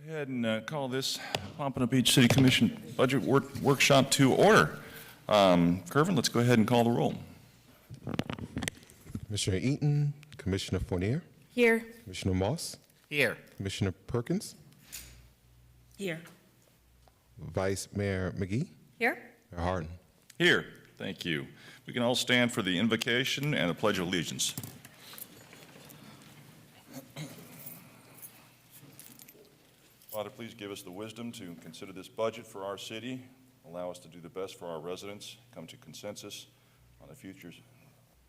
Go ahead and call this Pompano Beach City Commission Budget Workshop to order. Kervin, let's go ahead and call the roll. Commissioner Eaton, Commissioner Fournier, Here. Commissioner Moss, Here. Commissioner Perkins, Here. Vice Mayor McGee, Here. Mayor Harden. Here. Thank you. We can all stand for the invocation and the Pledge of Allegiance. Father, please give us the wisdom to consider this budget for our city, allow us to do the best for our residents, come to consensus on the future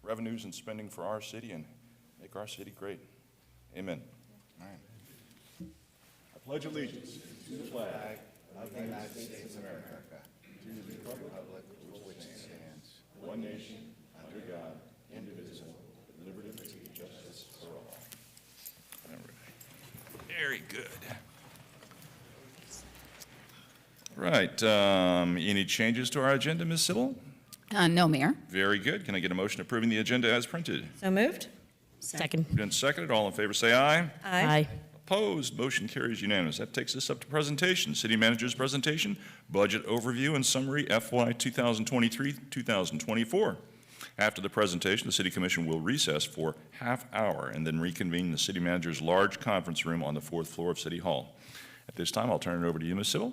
revenues and spending for our city, and make our city great. Amen. I pledge allegiance to the flag of the United States of America, to the republic for which it stands, one nation, under God, indivisible, with liberty and justice for all. All right. Very good. Right. Any changes to our agenda, Ms. Sybil? No, Mayor. Very good. Can I get a motion approving the agenda as printed? So moved. Second. Moved and seconded. All in favor say aye. Aye. Opposed? Motion carries unanimous. That takes us up to presentation. City Manager's presentation, budget overview and summary FY 2023-2024. After the presentation, the City Commission will recess for half hour and then reconvene in the City Manager's large conference room on the 4th floor of City Hall. At this time, I'll turn it over to you, Ms. Sybil.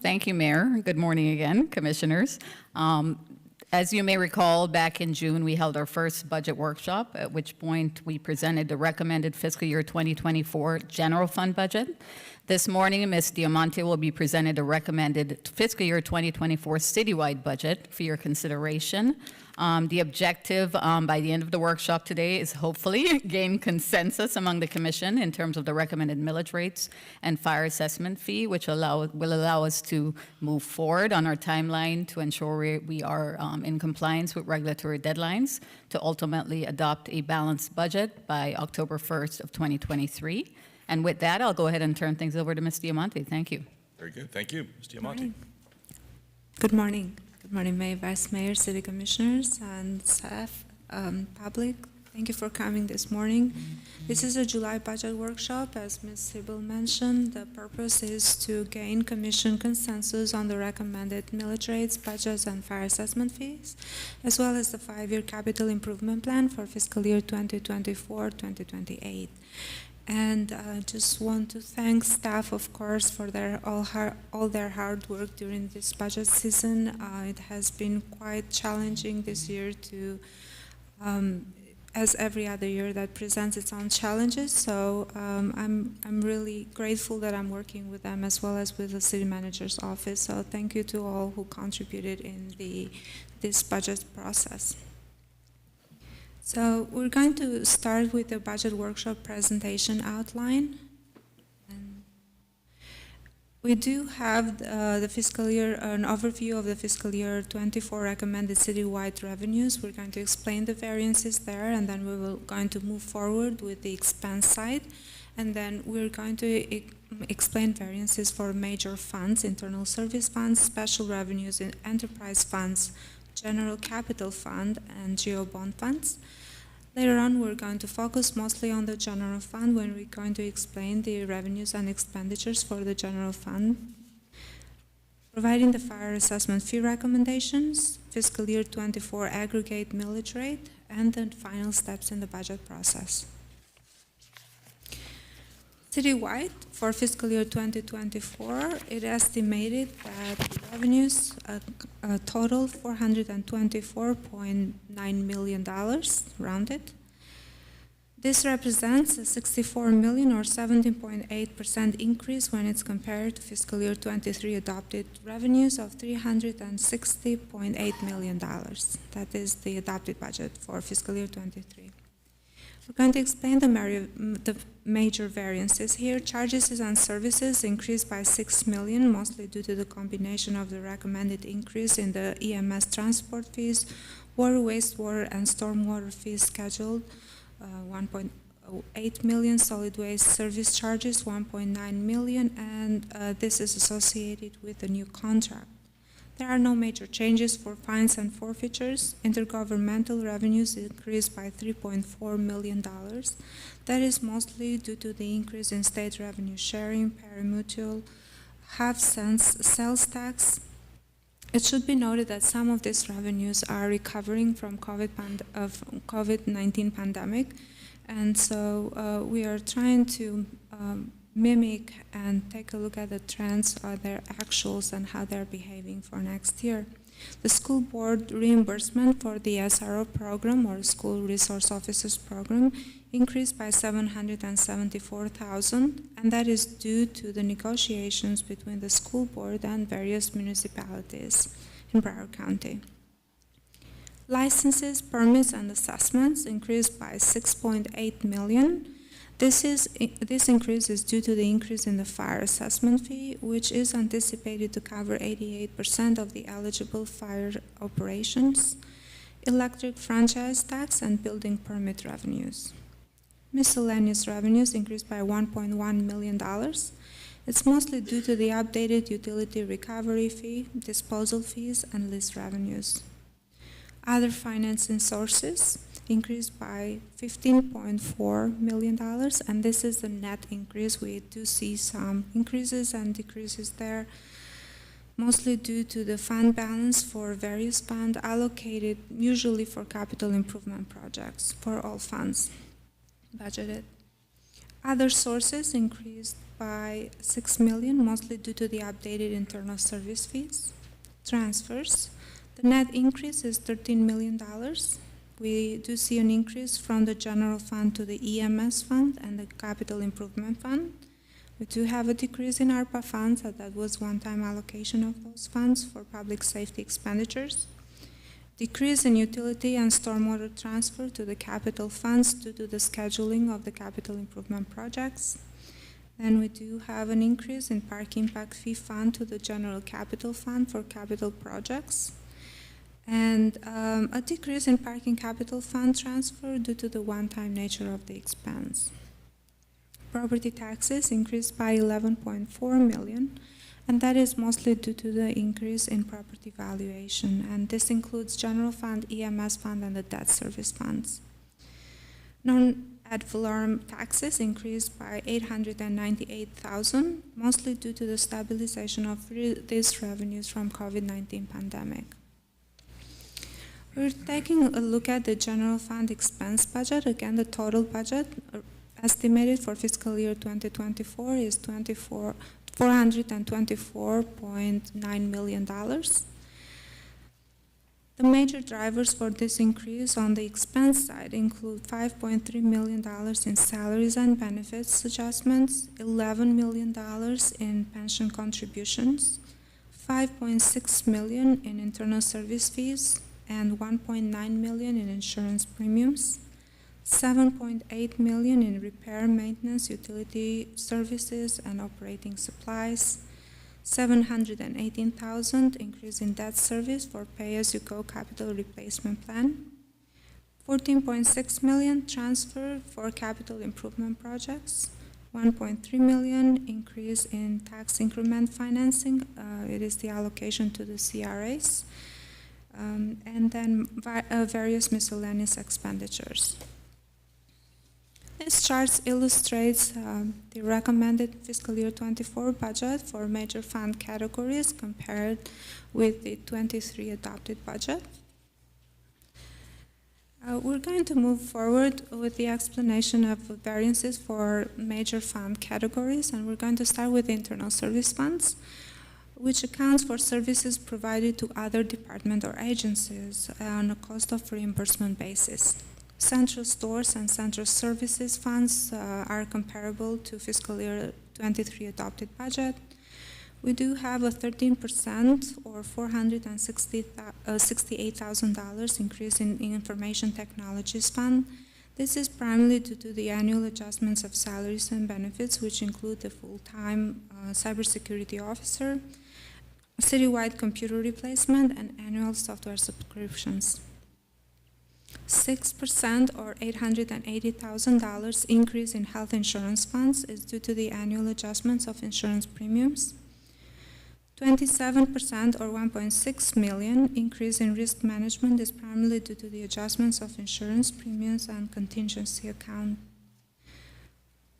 Thank you, Mayor. Good morning again, Commissioners. As you may recall, back in June, we held our first budget workshop, at which point we presented the recommended fiscal year 2024 general fund budget. This morning, Ms. Diamante will be presented a recommended fiscal year 2024 citywide budget for your consideration. The objective by the end of the workshop today is hopefully gain consensus among the Commission in terms of the recommended millage rates and fire assessment fee, which will allow us to move forward on our timeline to ensure we are in compliance with regulatory deadlines to ultimately adopt a balanced budget by October 1st of 2023. And with that, I'll go ahead and turn things over to Ms. Diamante. Thank you. Very good. Thank you, Ms. Diamante. Good morning. Good morning, Mayor, Vice Mayor, City Commissioners, and staff, public. Thank you for coming this morning. This is a July budget workshop. As Ms. Sybil mentioned, the purpose is to gain Commission consensus on the recommended millage rates, budgets, and fire assessment fees, as well as the 5-year capital improvement plan for fiscal year 2024-2028. And I just want to thank staff, of course, for all their hard work during this budget season. It has been quite challenging this year to, as every other year that presents its own challenges. So I'm really grateful that I'm working with them as well as with the City Manager's office. So thank you to all who contributed in this budget process. So we're going to start with the budget workshop presentation outline. And we do have the fiscal year, an overview of the fiscal year 24 recommended citywide revenues. We're going to explain the variances there, and then we will going to move forward with the expense side. And then we're going to explain variances for major funds, internal service funds, special revenues, and enterprise funds, general capital fund, and geo bond funds. Later on, we're going to focus mostly on the general fund when we're going to explain the revenues and expenditures for the general fund, providing the fire assessment fee recommendations, fiscal year 24 aggregate millage rate, and the final steps in the budget process. Citywide, for fiscal year 2024, it estimated that the revenues total $424.9 million, rounded. This represents a $64 million or 17.8% increase when it's compared to fiscal year 23 adopted revenues of $360.8 million. That is the adopted budget for fiscal year 23. We're going to explain the major variances here. Charges and services increased by $6 million, mostly due to the combination of the recommended increase in the EMS transport fees, water, wastewater, and stormwater fees scheduled, 1.08 million, solid waste service charges, 1.9 million, and this is associated with the new contract. There are no major changes for fines and forfeitures. Intergovernmental revenues increased by $3.4 million. That is mostly due to the increase in state revenue sharing, pari-mutuel, half-cents sales tax. It should be noted that some of these revenues are recovering from COVID-19 pandemic, and so we are trying to mimic and take a look at the trends of their actuals and how they're behaving for next year. The school board reimbursement for the SRO program, or School Resource Officers program, increased by $774,000, and that is due to the negotiations between the school board and various municipalities in Broward County. Licenses, permits, and assessments increased by $6.8 million. This increase is due to the increase in the fire assessment fee, which is anticipated to cover 88% of the eligible fire operations, electric franchise tax, and building permit revenues. Miscellaneous revenues increased by $1.1 million. It's mostly due to the updated utility recovery fee, disposal fees, and lease revenues. Other financing sources increased by $15.4 million, and this is the net increase. We do see some increases and decreases there, mostly due to the fund balance for various funds allocated usually for capital improvement projects for all funds budgeted. Other sources increased by $6 million, mostly due to the updated internal service fees. Transfers, the net increase is $13 million. We do see an increase from the general fund to the EMS fund and the capital improvement fund. We do have a decrease in ARPA funds, that was one-time allocation of those funds for public safety expenditures. Decrease in utility and stormwater transfer to the capital funds due to the scheduling of the capital improvement projects. Then we do have an increase in park impact fee fund to the general capital fund for capital projects. And a decrease in parking capital fund transfer due to the one-time nature of the expense. Property taxes increased by $11.4 million, and that is mostly due to the increase in property valuation, and this includes general fund, EMS fund, and the debt service funds. Non-ad valorem taxes increased by $898,000, mostly due to the stabilization of these revenues from COVID-19 pandemic. We're taking a look at the general fund expense budget. Again, the total budget estimated for fiscal year 2024 is $424.9 million. The major drivers for this increase on the expense side include $5.3 million in salaries and benefits adjustments, $11 million in pension contributions, $5.6 million in internal service fees, and $1.9 million in insurance premiums, $7.8 million in repair, maintenance, utility services, and operating supplies, $718,000 increase in debt service for pay-as-you-go capital replacement plan, $14.6 million transfer for capital improvement projects, $1.3 million increase in tax increment financing, it is the allocation to the CRAs, and then various miscellaneous expenditures. This chart illustrates the recommended fiscal year 24 budget for major fund categories compared with the 23 adopted budget. We're going to move forward with the explanation of variances for major fund categories, and we're going to start with the internal service funds, which accounts for services provided to other departments or agencies on a cost of reimbursement basis. Central stores and central services funds are comparable to fiscal year 23 adopted budget. We do have a 13% or $468,000 increase in information technologies fund. This is primarily due to the annual adjustments of salaries and benefits, which include the full-time cybersecurity officer, citywide computer replacement, and annual software subscriptions. 6% or $880,000 increase in health insurance funds is due to the annual adjustments of insurance premiums. 27% or 1.6 million increase in risk management is primarily due to the adjustments of insurance premiums and contingency account.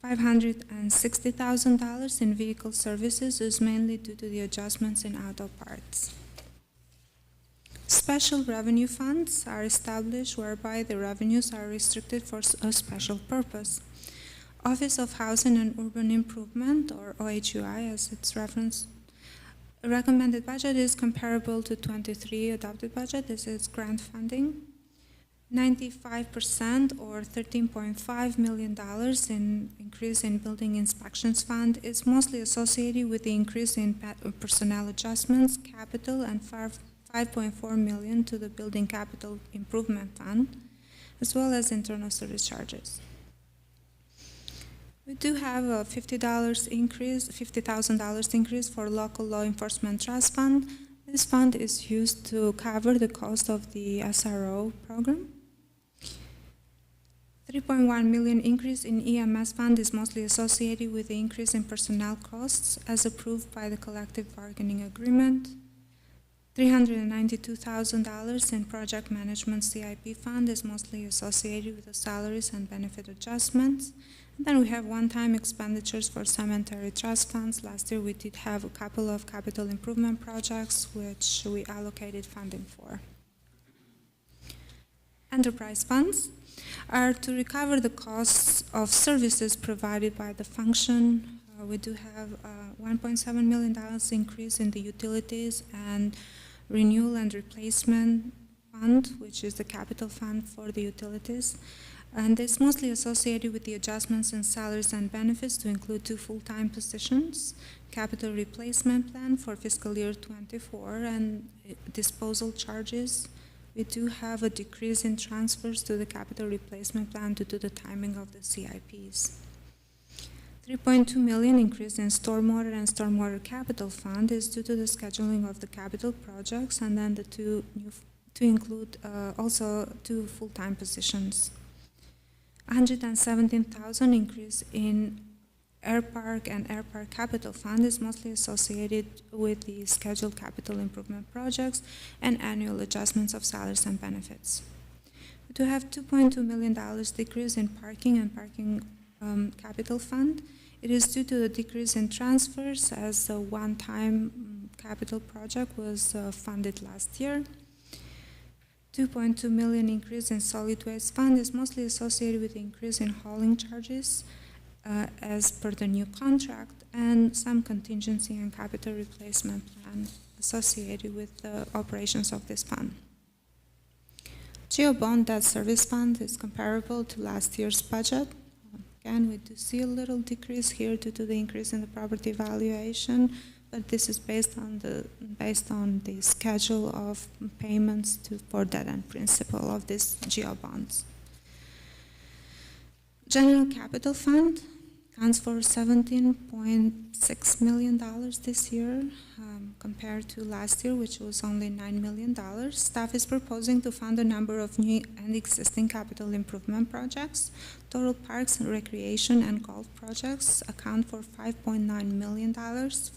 $560,000 in vehicle services is mainly due to the adjustments in auto parts. Special revenue funds are established whereby the revenues are restricted for a special purpose. Office of Housing and Urban Improvement, or OHUI as it's referenced, recommended budget is comparable to 23 adopted budget. This is grant funding. 95% or $13.5 million in increase in building inspections fund is mostly associated with the increase in personnel adjustments, capital, and $5.4 million to the building capital improvement fund, as well as internal service charges. We do have a $50,000 increase for local law enforcement trust fund. This fund is used to cover the cost of the SRO program. $3.1 million increase in EMS fund is mostly associated with the increase in personnel costs as approved by the collective bargaining agreement. $392,000 in project management CIP fund is mostly associated with the salaries and benefit adjustments. And then we have one-time expenditures for cemetery trust funds. Last year we did have a couple of capital improvement projects which we allocated funding for. Enterprise funds are to recover the costs of services provided by the function. We do have $1.7 million increase in the utilities and renewal and replacement fund, which is the capital fund for the utilities. And it's mostly associated with the adjustments in salaries and benefits to include 2 full-time positions, capital replacement plan for fiscal year 24, and disposal charges. We do have a decrease in transfers to the capital replacement plan due to the timing of the CIPs. $3.2 million increase in stormwater and stormwater capital fund is due to the scheduling of the capital projects, and then to include also 2 full-time positions. $117,000 increase in Air Park and Air Park Capital Fund is mostly associated with the scheduled capital improvement projects and annual adjustments of salaries and benefits. We do have $2.2 million decrease in parking and parking capital fund. It is due to the decrease in transfers as a one-time capital project was funded last year. $2.2 million increase in solid waste fund is mostly associated with the increase in hauling charges as per the new contract and some contingency and capital replacement plan associated with the operations of this fund. Geo-bond debt service fund is comparable to last year's budget. Again, we do see a little decrease here due to the increase in the property valuation, but this is based on the schedule of payments for debt and principal of these geo bonds. General capital fund accounts for $17.6 million this year compared to last year, which was only $9 million. Staff is proposing to fund a number of new and existing capital improvement projects. Total parks and recreation and golf projects account for $5.9 million.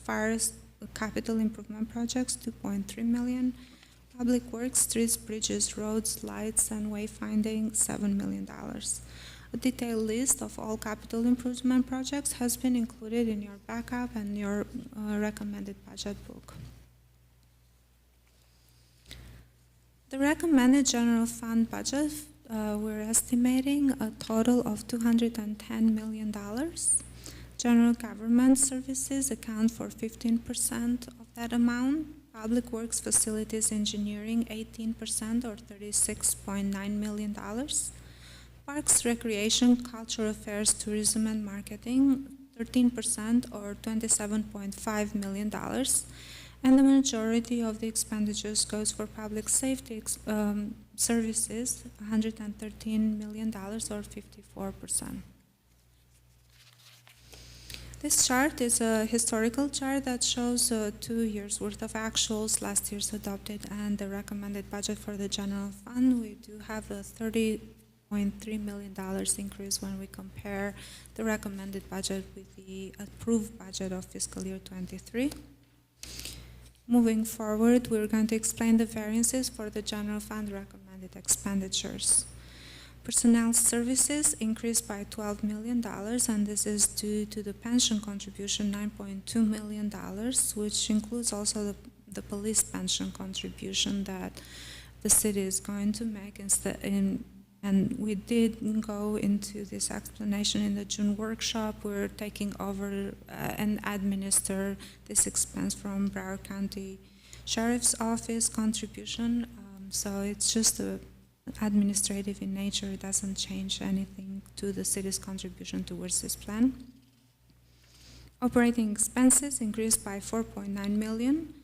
Fire capital improvement projects, $2.3 million. Public works, streets, bridges, roads, lights, and wayfinding, $7 million. A detailed list of all capital improvement projects has been included in your backup and your recommended budget book. The recommended general fund budget, we're estimating a total of $210 million. General government services account for 15% of that amount. Public works, facilities, engineering, 18% or $36.9 million. Parks, recreation, cultural affairs, tourism, and marketing, 13% or $27.5 million. And the majority of the expenditures goes for public safety services, $113 million or 54%. This chart is a historical chart that shows 2 years worth of actuals, last year's adopted, and the recommended budget for the general fund. We do have a $30.3 million increase when we compare the recommended budget with the approved budget of fiscal year 23. Moving forward, we're going to explain the variances for the general fund recommended expenditures. Personnel services increased by $12 million, and this is due to the pension contribution, $9.2 million, which includes also the police pension contribution that the city is going to make and we did go into this explanation in the June workshop. We're taking over and administer this expense from Broward County Sheriff's Office contribution. So it's just administrative in nature. It doesn't change anything to the city's contribution towards this plan. Operating expenses increased by $4.9 million.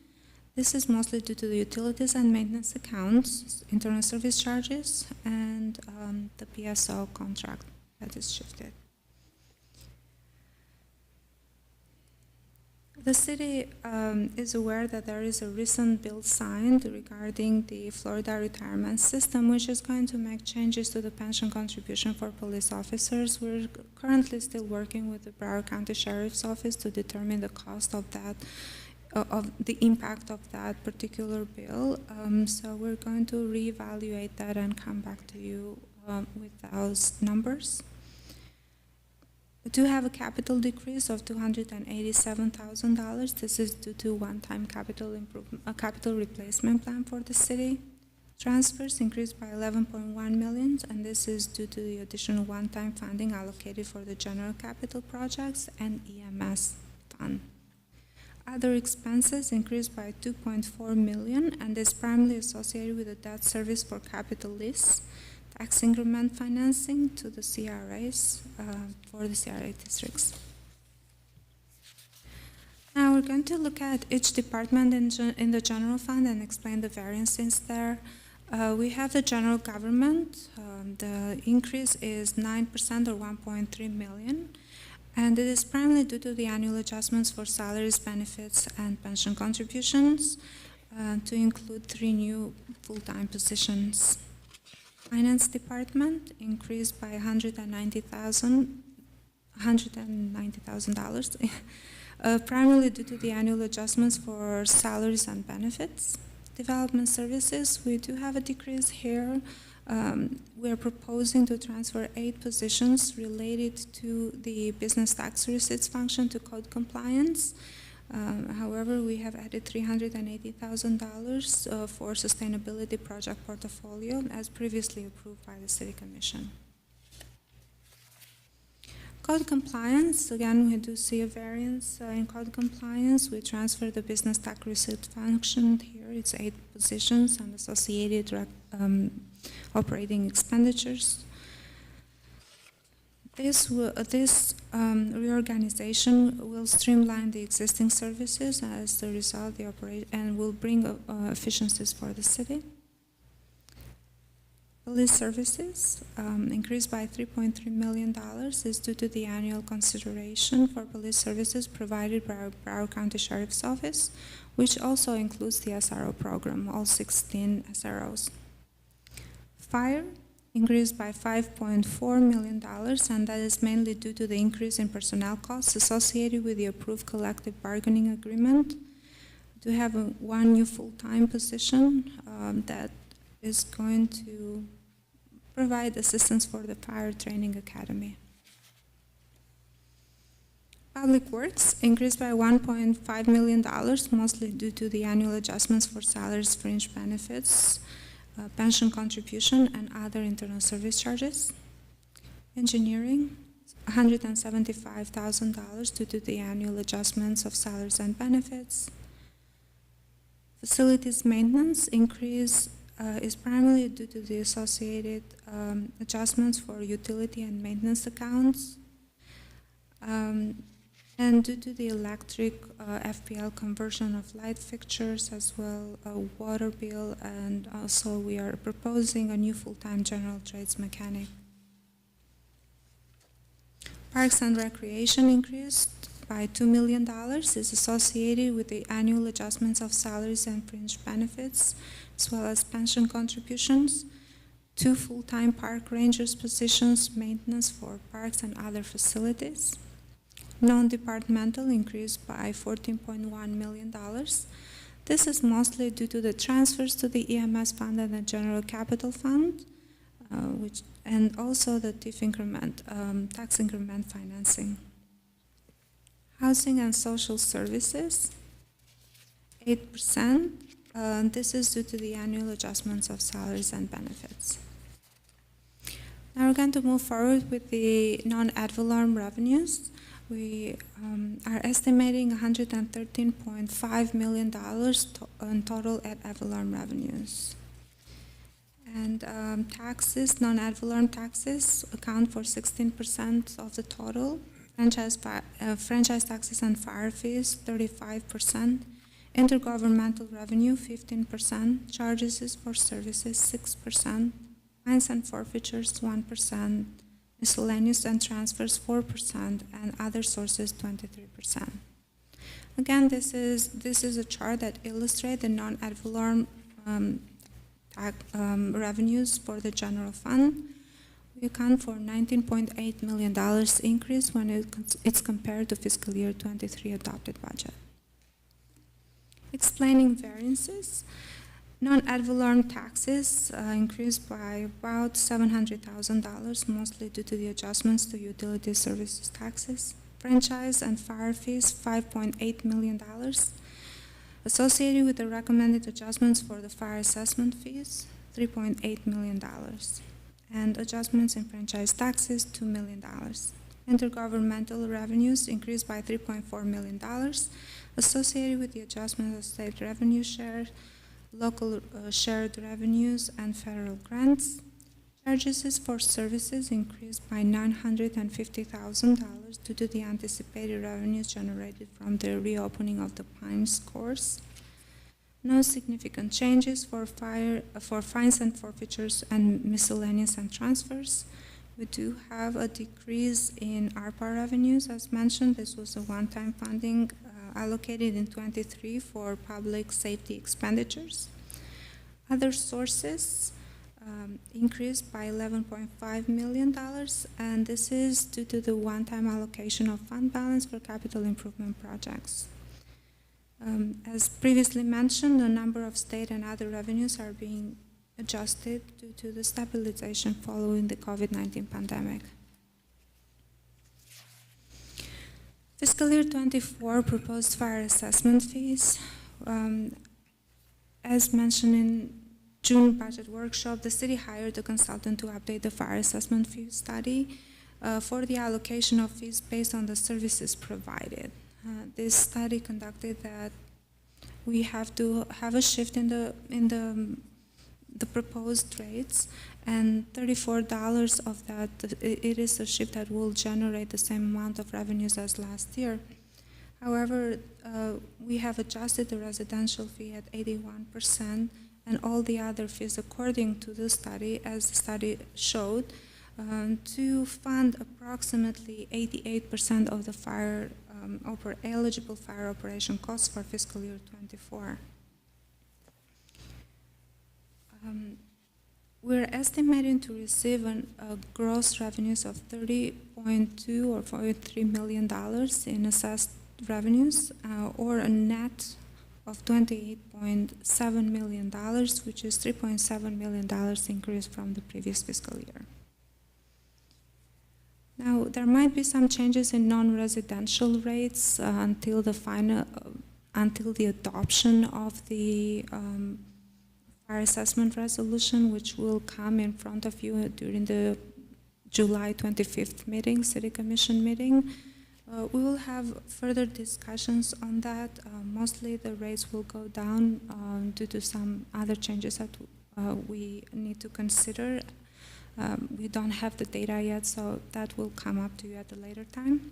This is mostly due to the utilities and maintenance accounts, internal service charges, and the PSO contract that is shifted. The city is aware that there is a recent bill signed regarding the Florida retirement system, which is going to make changes to the pension contribution for police officers. We're currently still working with the Broward County Sheriff's Office to determine the cost of that, of the impact of that particular bill. So we're going to reevaluate that and come back to you with those numbers. We do have a capital decrease of $287,000. This is due to one-time capital replacement plan for the city. Transfers increased by $11.1 million, and this is due to the additional one-time funding allocated for the general capital projects and EMS fund. Other expenses increased by $2.4 million, and is primarily associated with the debt service for capital lease, tax increment financing to the CRAs for the CRA districts. Now we're going to look at each department in the general fund and explain the variances there. We have the general government. The increase is 9% or $1.3 million. And it is primarily due to the annual adjustments for salaries, benefits, and pension contributions to include 3 new full-time positions. Finance department increased by $190,000, primarily due to the annual adjustments for salaries and benefits. Development services, we do have a decrease here. We are proposing to transfer 8 positions related to the business tax receipts function to code compliance. However, we have added $380,000 for sustainability project portfolio as previously approved by the City Commission. Code compliance, again, we do see a variance in code compliance. We transfer the business tax receipt function here. It's 8 positions and associated operating expenditures. This reorganization will streamline the existing services as a result and will bring efficiencies for the city. Police services increased by $3.3 million is due to the annual consideration for police services provided by our Broward County Sheriff's Office, which also includes the SRO program, all 16 SROs. Fire increased by $5.4 million, and that is mainly due to the increase in personnel costs associated with the approved collective bargaining agreement. We do have 1 new full-time position that is going to provide assistance for the Fire Training Academy. Public Works increased by $1.5 million, mostly due to the annual adjustments for salaries, fringe benefits, pension contribution, and other internal service charges. Engineering, $175,000 due to the annual adjustments of salaries and benefits. Facilities maintenance increase is primarily due to the associated adjustments for utility and maintenance accounts, and due to the electric FPL conversion of light fixtures, as well water bill, and also we are proposing a new full-time general trades mechanic. Parks and Recreation increased by $2 million is associated with the annual adjustments of salaries and fringe benefits, as well as pension contributions, 2 full-time park rangers positions, maintenance for parks and other facilities. Non-departmental increased by $14.1 million. This is mostly due to the transfers to the EMS fund and the general capital fund, and also the TIF increment, tax increment financing. Housing and social services, 8%. This is due to the annual adjustments of salaries and benefits. Now we're going to move forward with the non-ad valorem revenues. We are estimating $113.5 million in total ad valorem revenues. And taxes, non-ad valorem taxes account for 16% of the total. Franchise taxes and fire fees, 35%. Intergovernmental revenue, 15%. Charges for services, 6%. Fines and forfeitures, 1%. Miscellaneous and transfers, 4%. And other sources, 23%. Again, this is a chart that illustrates the non-ad valorem revenues for the general fund. We account for $19.8 million increase when it's compared to fiscal year 23 adopted budget. Explaining variances, non-ad valorem taxes increased by about $700,000, mostly due to the adjustments to utility services taxes. Franchise and fire fees, $5.8 million. Associated with the recommended adjustments for the fire assessment fees, $3.8 million. And adjustments in franchise taxes, $2 million. Intergovernmental revenues increased by $3.4 million, associated with the adjustment of state revenue share, local shared revenues, and federal grants. Charges for services increased by $950,000 due to the anticipated revenues generated from the reopening of the Pines course. No significant changes for fines and forfeitures and miscellaneous and transfers. We do have a decrease in ARPA revenues. As mentioned, this was a one-time funding allocated in 23 for public safety expenditures. Other sources increased by $11.5 million, and this is due to the one-time allocation of fund balance for capital improvement projects. As previously mentioned, a number of state and other revenues are being adjusted due to the stabilization following the COVID-19 pandemic. Fiscal year 24 proposed fire assessment fees. As mentioned in June budget workshop, the city hired a consultant to update the fire assessment fee study for the allocation of fees based on the services provided. This study conducted that we have to have a shift in the proposed rates, and $34 of that, it is a shift that will generate the same amount of revenues as last year. However, we have adjusted the residential fee at 81% and all the other fees according to the study, as the study showed, to fund approximately 88% of the eligible fire operation costs for fiscal year 24. We're estimating to receive a gross revenues of $30.2 or $43 million in assessed revenues, or a net of $28.7 million, which is $3.7 million increase from the previous fiscal year. Now, there might be some changes in non-residential rates until the adoption of the fire assessment resolution, which will come in front of you during the July 25th meeting, City Commission meeting. We will have further discussions on that. Mostly the rates will go down due to some other changes that we need to consider. We don't have the data yet, so that will come up to you at a later time.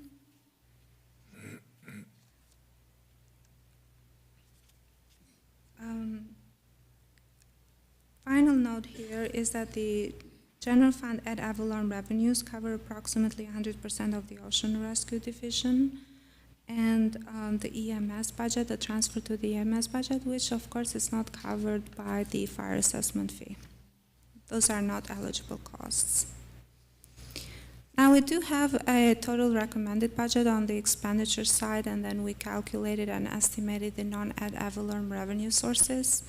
Final note here is that the general fund ad valorem revenues cover approximately 100% of the Ocean Rescue Division, and the EMS budget, the transfer to the EMS budget, which of course is not covered by the fire assessment fee. Those are not eligible costs. Now, we do have a total recommended budget on the expenditure side, and then we calculated and estimated the non-ad valorem revenue sources.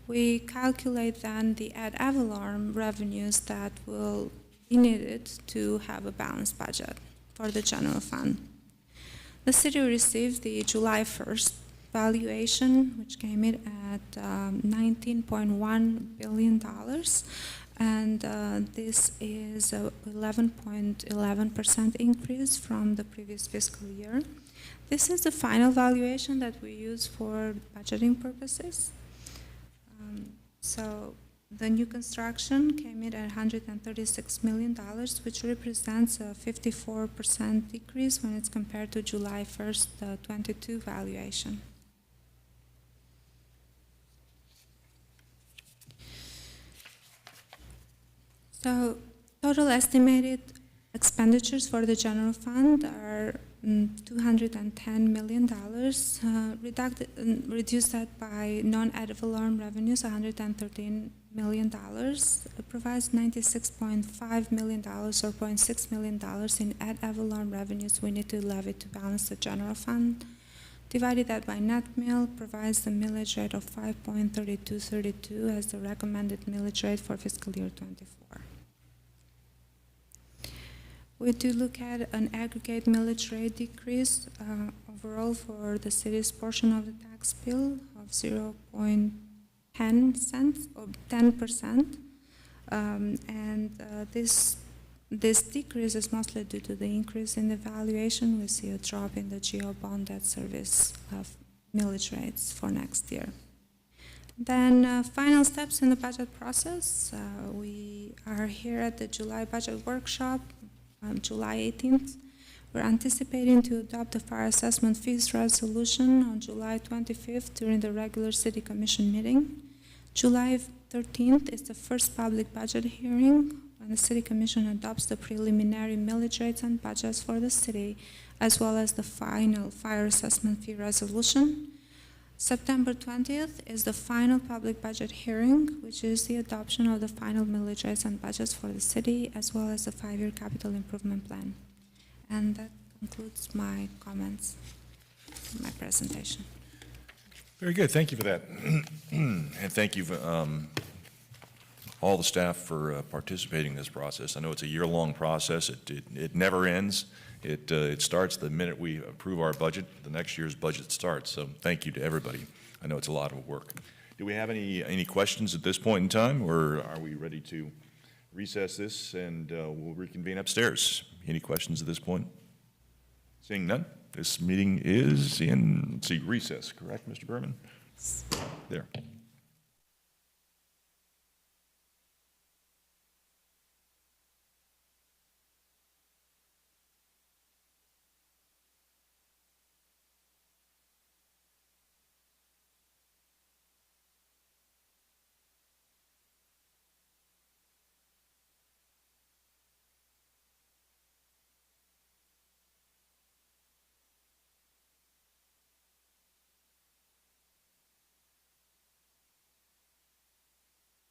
We calculate then the ad valorem revenues that will be needed to have a balanced budget for the general fund. The city received the July 1st valuation, which came in at $19.1 billion. And this is a 11.11% increase from the previous fiscal year. This is the final valuation that we use for budgeting purposes. So the new construction came in at $136 million, which represents a 54% decrease when it's compared to July 1st, 22 valuation. So total estimated expenditures for the general fund are $210 million, reduced that by non-ad valorem revenues, $113 million. It provides $96.5 million or $0.6 million in ad valorem revenues we need to levy to balance the general fund. Divided that by net mill provides the millage rate of 5.3232 as the recommended millage rate for fiscal year 24. We do look at an aggregate millage rate decrease overall for the city's portion of the tax bill of 0.10 cents or 10%, this decrease is mostly due to the increase in the valuation. We see a drop in the GO bond debt service of millage rates for next year. Then final steps in the budget process. We are here at the July budget workshop on July 18th. We're anticipating to adopt the fire assessment fees resolution on July 25th during the regular City Commission meeting. July 13th is the first public budget hearing when the City Commission adopts the preliminary millage rates and budgets for the city, as well as the final fire assessment fee resolution. September 20th is the final public budget hearing, which is the adoption of the final millage rates and budgets for the city, as well as the 5-year capital improvement plan. And that concludes my comments, my presentation. Very good. Thank you for that. And thank you all the staff for participating in this process. I know it's a year-long process. It never ends. It starts the minute we approve our budget. The next year's budget starts. So thank you to everybody. I know it's a lot of work. Do we have any questions at this point in time, or are we ready to recess this and we'll reconvene upstairs? Any questions at this point? Seeing none, this meeting is in, recess, correct, Mr. Berman? There.